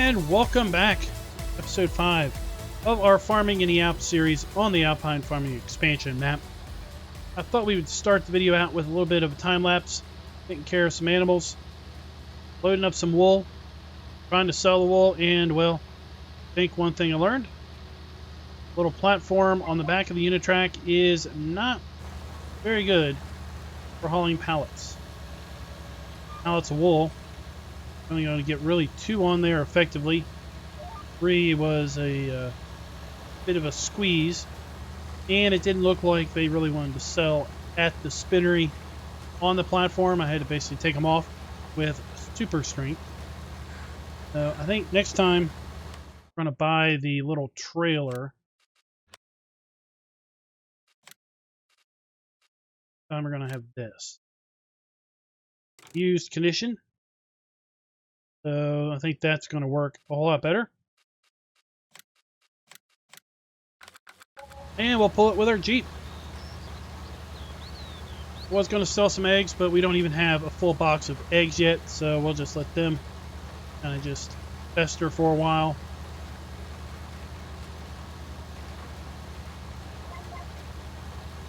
And welcome back to episode 5 of our Farming in the Alps series on the Alpine Farming Expansion map. I thought we would start the video out with a little bit of a time lapse, taking care of some animals, loading up some wool, trying to sell the wool, and well, I think one thing I learned, a little platform on the back of the Unitrack is not very good for hauling pallets. Pallets of wool. Only going to get really 2 on there effectively. 3 was a bit of a squeeze, and it didn't look like they really wanted to sell at the spinnery on the platform. I had to basically take them off with super strength. So I think next time we're going to buy the little trailer. This time we're going to have this used condition. So I think that's going to work a whole lot better. And we'll pull it with our Jeep. Was going to sell some eggs, but we don't even have a full box of eggs yet, so we'll just let them kind of just fester for a while.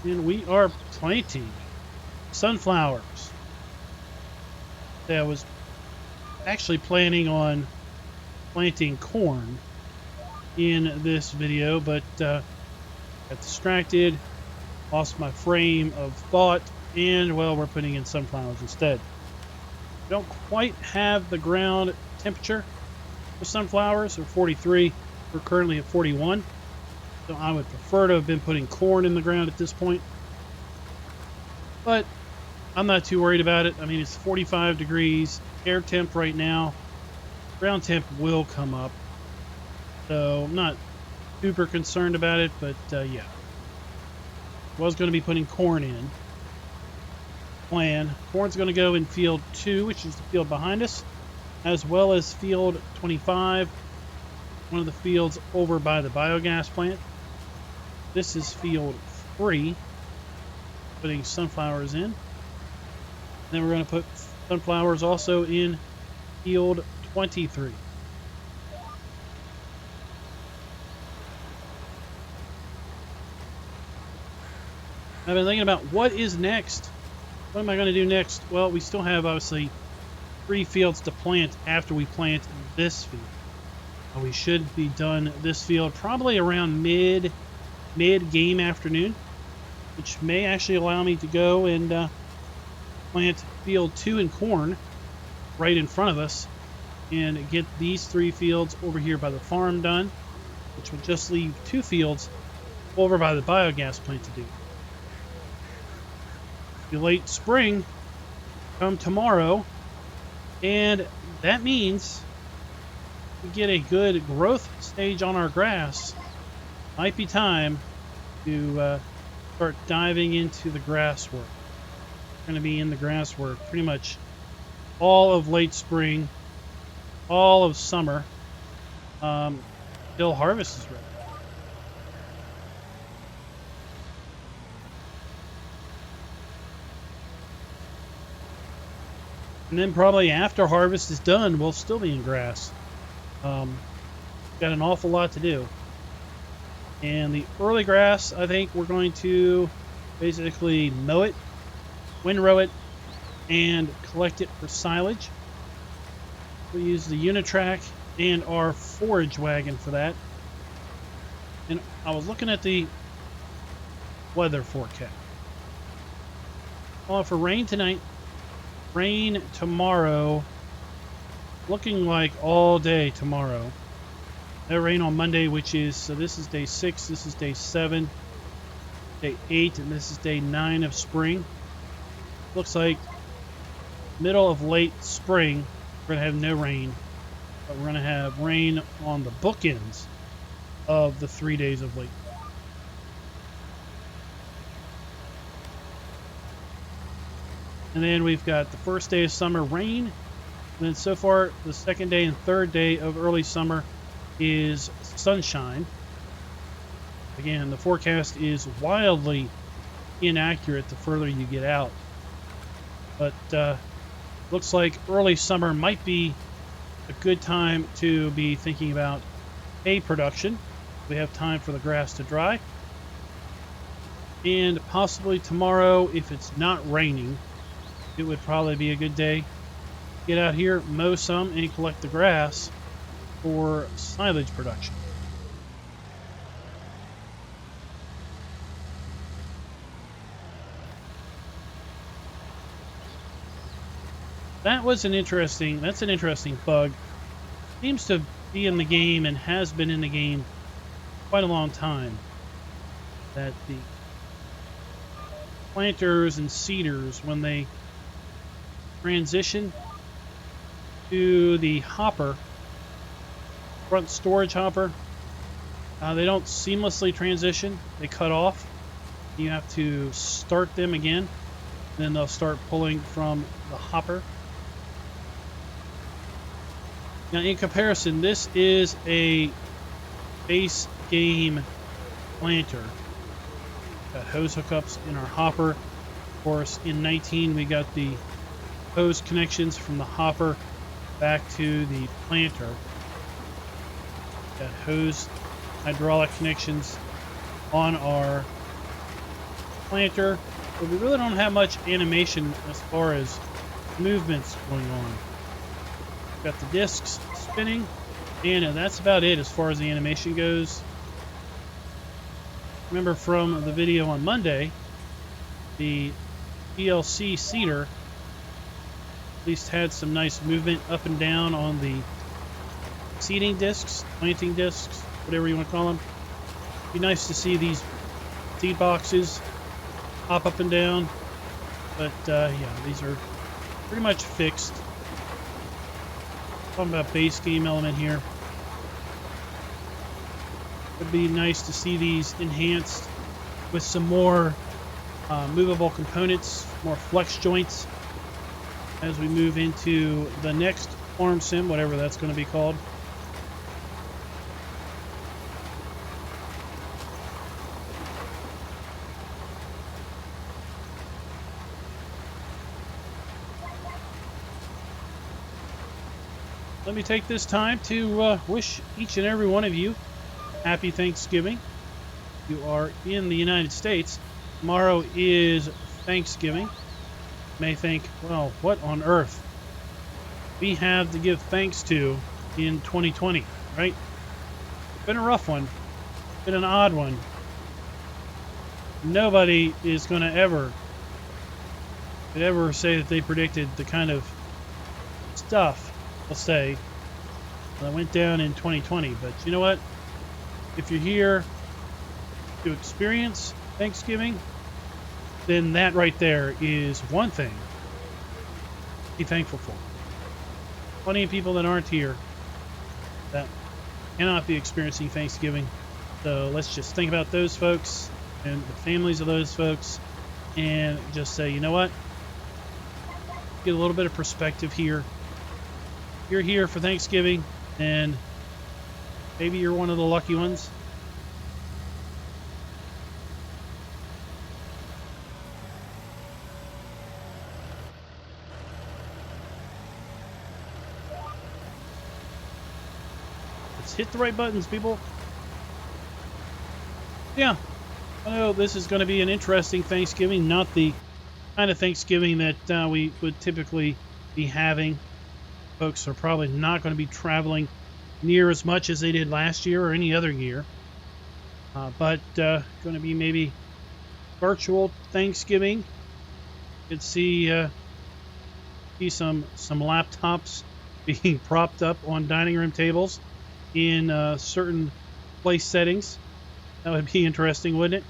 And we are planting sunflowers. I was actually planning on planting corn in this video, but got distracted, lost my frame of thought, and well, we're putting in sunflowers instead. We don't quite have the ground temperature for sunflowers. We're 43. We're currently at 41. So I would prefer to have been putting corn in the ground at this point. But I'm not too worried about it. I mean, it's 45 degrees, air temp right now. Ground temp will come up. So I'm not super concerned about it, but yeah. Was going to be putting corn in. Plan. Corn's going to go in field 2, which is the field behind us, as well as field 25, one of the fields over by the biogas plant. This is field 3, putting sunflowers in. Then we're going to put sunflowers also in field 23. I've been thinking about what is next. What am I going to do next? Well, we still have obviously 3 fields to plant after we plant this field. We should be done this field probably around mid-game afternoon, which may actually allow me to go and plant field 2 in corn right in front of us and get these 3 fields over here by the farm done, which will just leave 2 fields over by the biogas plant to do. The late spring come tomorrow, and that means we get a good growth stage on our grass. Might be time to start diving into the grass work. We're going to be in the grass work pretty much all of late spring, all of summer, till harvest is ready. And then probably after harvest is done, we'll still be in grass. Got an awful lot to do. And the early grass, I think we're going to basically mow it, windrow it, and collect it for silage. We'll use the Unitrack and our forage wagon for that. And I was looking at the weather forecast. Well, for rain tonight, rain tomorrow, looking like all day tomorrow. No rain on Monday, which is, so this is day 6, this is day 7, day 8, and this is day 9 of spring. Looks like middle of late spring, we're going to have no rain, but we're going to have rain on the bookends of the 3 days of late. And then we've got the first day of summer rain. And then so far, the second day and third day of early summer is sunshine. Again, the forecast is wildly inaccurate the further you get out. But looks like early summer might be a good time to be thinking about hay production. We have time for the grass to dry. And possibly tomorrow, if it's not raining, it would probably be a good day. Get out here, mow some, and collect the grass for silage production. That's an interesting bug. Seems to be in the game and has been in the game quite a long time. That the planters and seeders, when they transition to the hopper, front storage hopper, they don't seamlessly transition. They cut off. You have to start them again. Then they'll start pulling from the hopper. Now, in comparison, this is a base game planter. Got hose hookups in our hopper. Of course, in 19, we got the hose connections from the hopper back to the planter. Got hose hydraulic connections on our planter, but we really don't have much animation as far as movements going on. Got the discs spinning, and that's about it as far as the animation goes. Remember from the video on Monday, the DLC seeder at least had some nice movement up and down on the seeding discs, planting discs, whatever you want to call them. Be nice to see these seed boxes hop up and down, but yeah, these are pretty much fixed. Talking about base game element here. It'd be nice to see these enhanced with some more movable components, more flex joints as we move into the next farm sim, whatever that's going to be called. Let me take this time to wish each and every one of you happy Thanksgiving. You are in the United States. Tomorrow is Thanksgiving. You may think, well, what on earth we have to give thanks to in 2020, right? It's been a rough one. It's been an odd one. Nobody is going to ever say that they predicted the kind of stuff, I'll say, that went down in 2020. But you know what? If you're here to experience Thanksgiving, then that right there is one thing to be thankful for. Plenty of people that aren't here that cannot be experiencing Thanksgiving. So let's just think about those folks and the families of those folks and just say, you know what? Get a little bit of perspective here. You're here for Thanksgiving, and maybe you're one of the lucky ones. Let's hit the right buttons, people. Yeah, I know this is going to be an interesting Thanksgiving, not the kind of Thanksgiving that we would typically be having. Folks are probably not going to be traveling near as much as they did last year or any other year. But going to be maybe virtual Thanksgiving. You could see some laptops being propped up on dining room tables in certain place settings. That would be interesting, wouldn't it?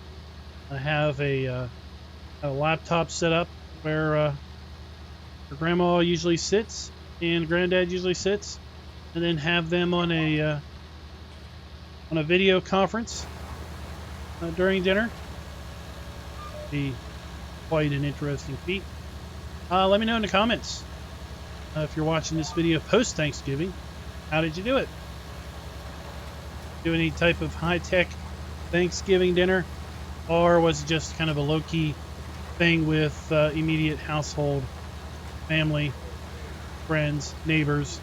I have a laptop set up where your grandma usually sits and granddad usually sits, and then have them on a video conference during dinner. Be quite an interesting feat. Let me know in the comments if you're watching this video post Thanksgiving. How did you do it? Do any type of high-tech Thanksgiving dinner, or was it just kind of a low-key thing with immediate household, family, friends, neighbors,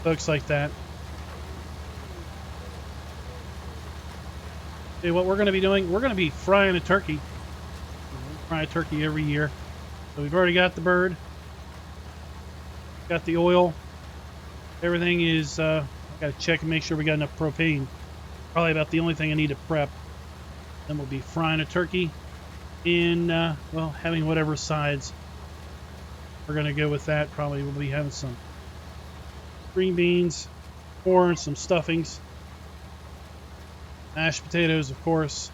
folks like that. Okay, what we're going to be doing, we're going to be frying a turkey. We fry a turkey every year. So we've already got the bird, got the oil. Everything is, I got to check and make sure we got enough propane. Probably about the only thing I need to prep. Then we'll be frying a turkey in, well, having whatever sides we're going to go with that. Probably we'll be having some green beans, corn, some stuffings, mashed potatoes, of course.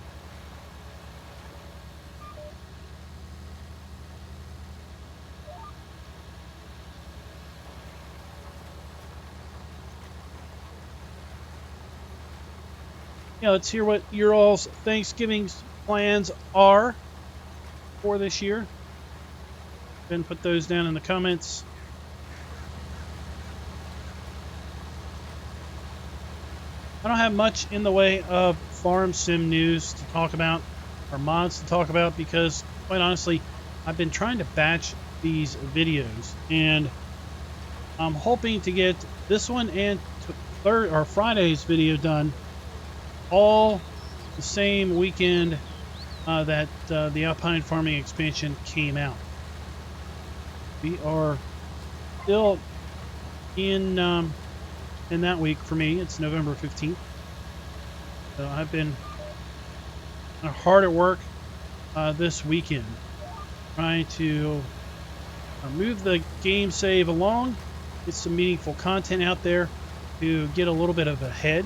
Yeah, let's hear what your all's Thanksgiving plans are for this year. Then put those down in the comments. I don't have much in the way of farm sim news to talk about or mods to talk about because, quite honestly, I've been trying to batch these videos, and I'm hoping to get this one and Friday's video done all the same weekend that the Alpine farming expansion came out. We are still in that week for me. It's November 15th. So I've been hard at work this weekend trying to move the game save along, get some meaningful content out there to get a little bit of ahead.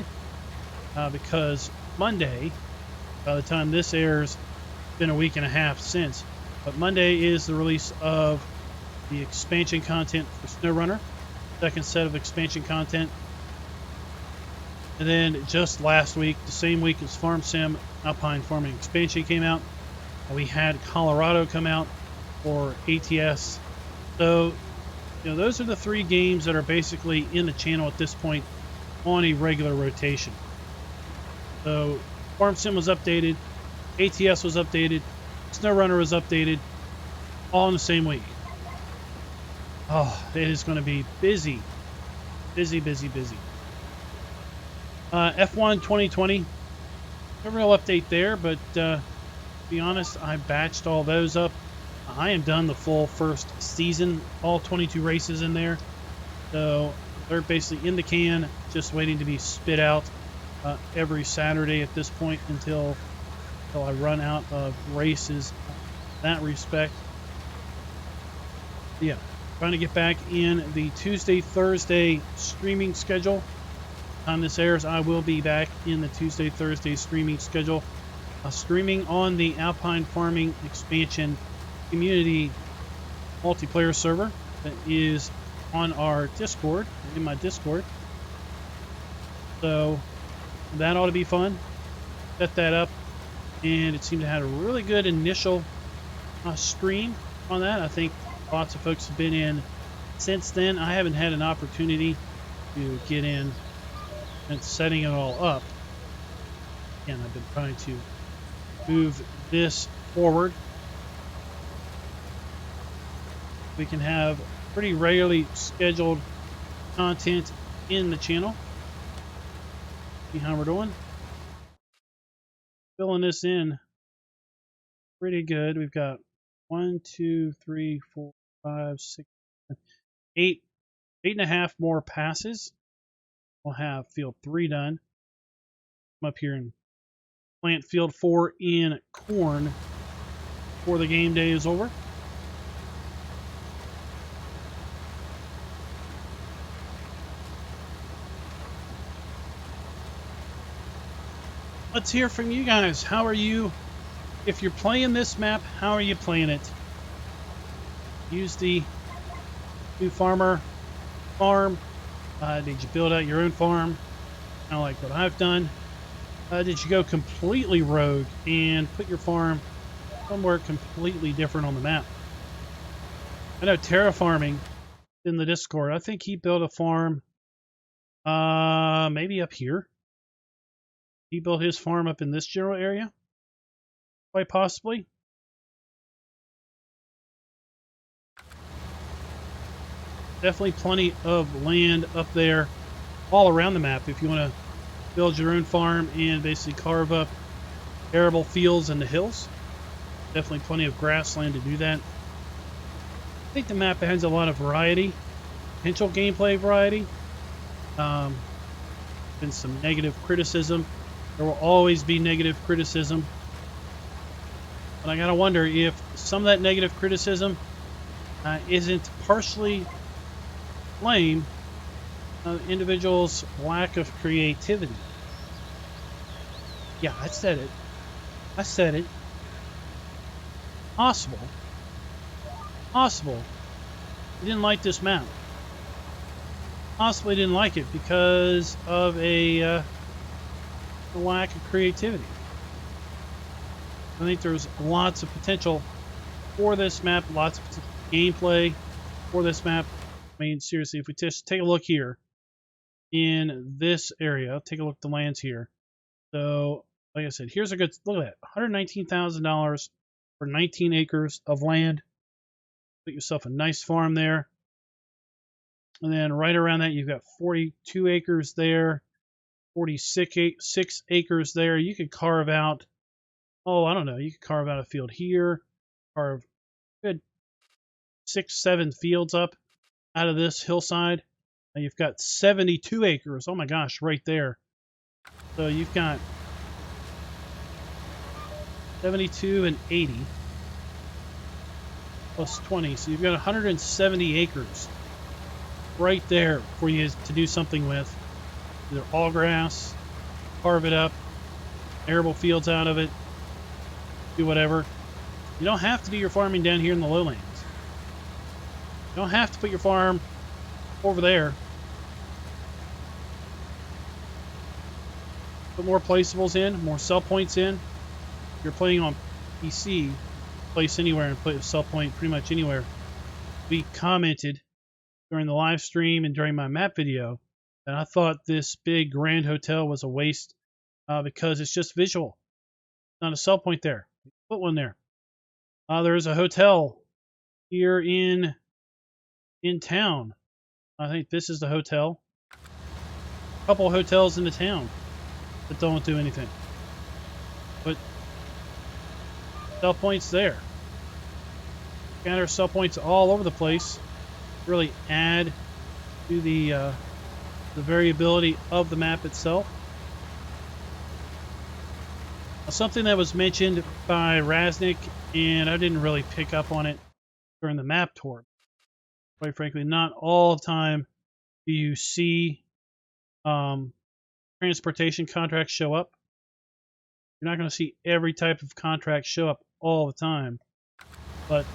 Because Monday, by the time this airs, it's been a week and a half since, but Monday is the release of the expansion content for SnowRunner, second set of expansion content. And then just last week, the same week as Farm Sim Alpine Farming Expansion came out, we had Colorado come out for ATS. So, you know, those are the three games that are basically in the channel at this point on a regular rotation. So Farm Sim was updated, ATS was updated, SnowRunner was updated, all in the same week. Oh, it is going to be busy. Busy, busy, busy. F1 2020, no real update there, but to be honest, I batched all those up. I am done the full first season, all 22 races in there. So they're basically in the can, just waiting to be spit out. Every Saturday at this point until I run out of races in that respect. Yeah, trying to get back in the Tuesday, Thursday streaming schedule. Time this airs, I will be back in the Tuesday, Thursday streaming schedule. Streaming on the Alpine Farming Expansion Community multiplayer server that is on our Discord, in my Discord. So that ought to be fun. Set that up, and it seemed to have a really good initial stream on that. I think lots of folks have been in since then. I haven't had an opportunity to get in and setting it all up. Again, I've been trying to move this forward. We can have pretty regularly scheduled content in the channel. See how we're doing. Filling this in pretty good. We've got 1, 2, 3, 4, 5, 6, 7, 8 and a half more passes. We'll have field 3 done. I'm up here and plant field 4 in corn before the game day is over. Let's hear from you guys. How are you? If you're playing this map, how are you playing it? Use the new farmer farm. Did you build out your own farm? Kind of like what I've done. Did you go completely rogue and put your farm somewhere completely different on the map? I know Terraforming in the Discord, I think he built a farm maybe up here. He built his farm up in this general area, quite possibly. Definitely plenty of land up there all around the map if you want to build your own farm and basically carve up arable fields in the hills. Definitely plenty of grassland to do that. I think the map has a lot of variety, potential gameplay variety. Been some negative criticism. There will always be negative criticism. But I gotta wonder if some of that negative criticism isn't partially blame individuals' lack of creativity. Yeah, I said it. I said it. Possible. Possible. He didn't like this map. Possibly didn't like it because of a lack of creativity. I think there's lots of potential for this map, lots of gameplay for this map. I mean, seriously, if we just take a look here in this area, take a look at the lands here. So, like I said, here's a good look at that: $119,000 for 19 acres of land. Put yourself a nice farm there. And then right around that, you've got 42 acres there, 46 acres there. You could carve out, I don't know, you could carve out a field here, carve good 6-7 fields up out of this hillside. And you've got 72 acres. Oh my gosh, right there. So you've got 72 and 80 plus 20. So you've got 170 acres right there for you to do something with. Either all grass, carve it up, arable fields out of it, do whatever. You don't have to do your farming down here in the lowlands. You don't have to put your farm over there. Put more placeables in, more sell points in. If you're playing on PC, place anywhere and put a sell point pretty much anywhere. We commented during the live stream and during my map video that I thought this big grand hotel was a waste because it's just visual. Not a sell point there. Put one there. There's a hotel here in town. I think this is the hotel. A couple of hotels in the town that don't do anything. But sell points there. Scatter sell points all over the place. Really add to the variability of the map itself. Something that was mentioned by Raznik, and I didn't really pick up on it during the map tour. Quite frankly, not all the time do you see transportation contracts show up. You're not going to see every type of contract show up all the time. But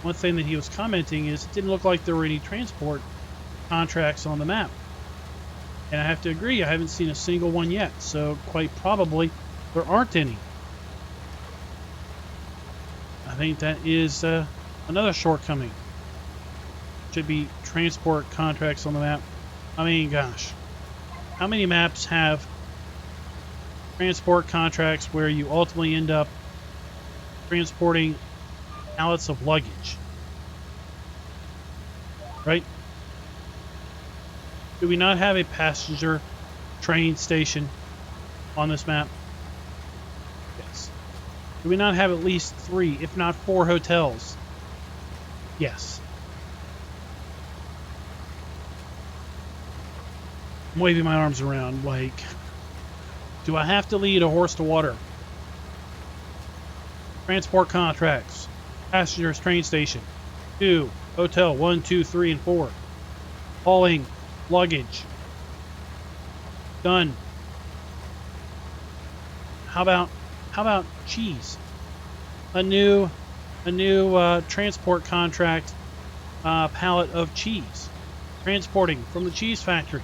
one thing that he was commenting is it didn't look like there were any transport contracts on the map. And I have to agree, I haven't seen a single one yet. So quite probably there aren't any. I think that is another shortcoming. Should be transport contracts on the map. I mean, gosh, how many maps have transport contracts where you ultimately end up transporting pallets of luggage? Right? Do we not have a passenger train station on this map? Yes. Do we not have at least 3, if not 4 hotels? Yes. I'm waving my arms around like, do I have to lead a horse to water? Transport contracts. Passengers train station. 2. Hotel 1, 2, 3, and 4. Hauling luggage. Done. How about cheese? A new transport contract pallet of cheese. Transporting from the cheese factory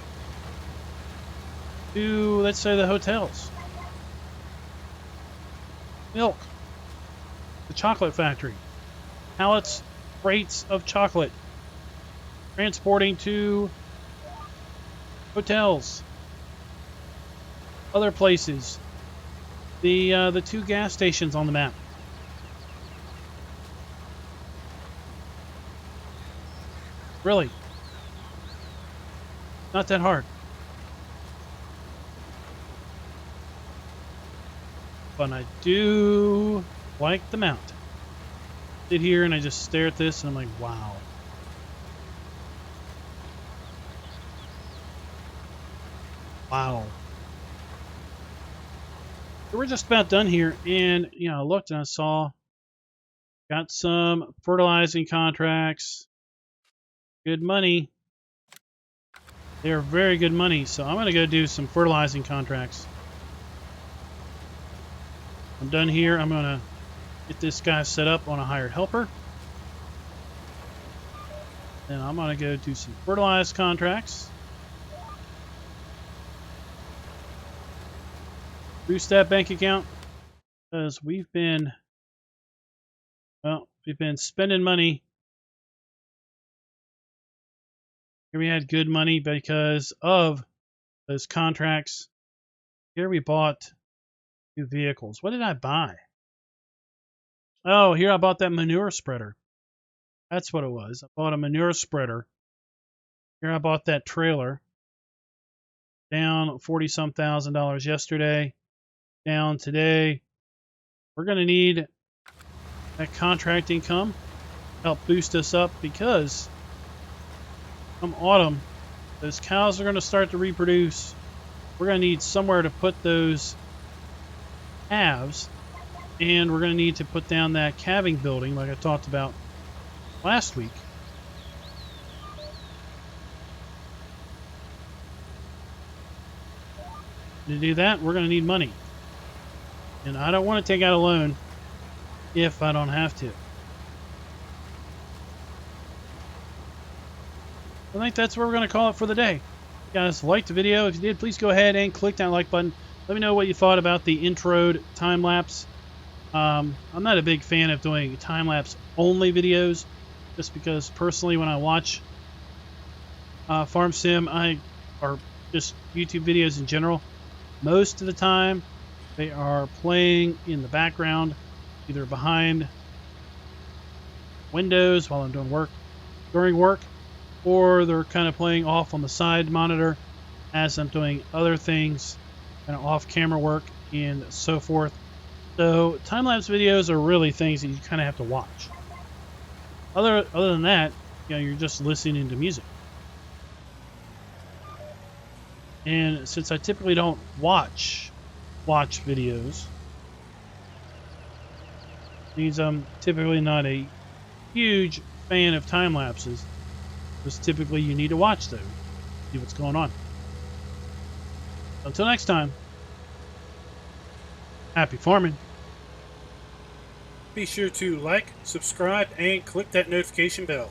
to, let's say, the hotels. Milk. The chocolate factory. Pallets, crates of chocolate. Transporting to hotels. Other places. The 2 gas stations on the map. Really. Not that hard. But I do like the mount. Sit here and I just stare at this and I'm like, wow. Wow. So we're just about done here, and I looked and I saw got some fertilizing contracts. Good money. They are very good money, so I'm gonna go do some fertilizing contracts. I'm done here. I'm gonna get this guy set up on a hired helper. Then I'm gonna go do some fertilized contracts. Boost that bank account because we've been spending money. Here we had good money because of those contracts. Here we bought 2 vehicles. What did I buy? Oh, here I bought that manure spreader. That's what it was. I bought a manure spreader. Here I bought that trailer. Down 40-some thousand dollars yesterday. Down today. We're going to need that contract income to help boost us up because come autumn, those cows are going to start to reproduce. We're going to need somewhere to put those calves, and we're going to need to put down that calving building like I talked about last week. To do that, we're going to need money. And I don't want to take out a loan if I don't have to. I think that's what we're going to call it for the day. You guys liked the video. If you did, please go ahead and click that like button. Let me know what you thought about the introed time-lapse. I'm not a big fan of doing time-lapse only videos, just because personally when I watch Farm Sim, or just YouTube videos in general, most of the time they are playing in the background, either behind windows while I'm doing work, during work, or they're kind of playing off on the side monitor as I'm doing other things, kind of off-camera work and so forth. So time-lapse videos are really things that you kind of have to watch. Other than that, you're just listening to music. And since I typically don't watch videos, means I'm typically not a huge fan of time lapses, because typically you need to watch those, see what's going on. Until next time, happy farming. Be sure to like, subscribe, and click that notification bell.